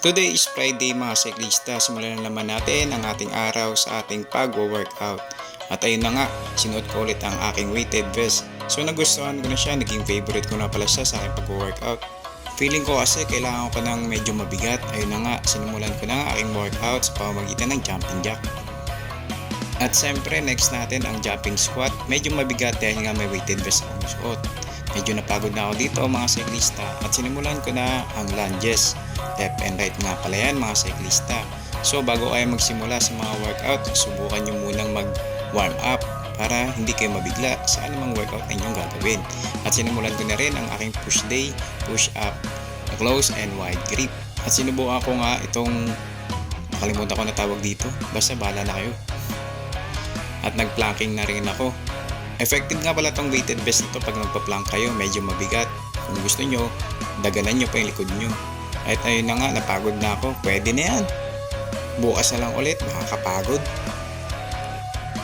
Today is Friday mga cyclista. Simulan na naman natin ang ating araw sa ating pag-workout. At ayun na nga, sinuot ko ulit ang aking weighted vest. So nagustuhan ko na siya, naging favorite ko na pala siya sa aking pag-workout. Feeling ko kasi kailangan ko ng medyo mabigat. Ayun na nga, sinimulan ko na ang aking workout sa pamamagitan ng jumping jack. At siyempre next natin ang jumping squat. Medyo mabigat dahil nga may weighted vest akong suot. Medyo napagod na ako dito mga cyclista at sinimulan ko na ang lunges. Left and right nga pala yan mga cyclista. So bago kayo magsimula sa mga workout, subukan nyo munang mag warm up para hindi kayo mabigla sa anumang workout na inyong gagawin. At sinimulan ko na rin ang aking push day, push up, close and wide grip. At sinubukan ko nga itong, nakalimutan ko na tawag dito, basta bahala na kayo. At nag-planking na rin ako. Effective nga pala tong weighted vest nito pag nagpa-plank kayo, medyo mabigat. Kung gusto nyo, daganan nyo pa yung likod nyo. At ayun na nga, napagod na ako. Pwede na yan. Bukas na lang ulit, makakapagod.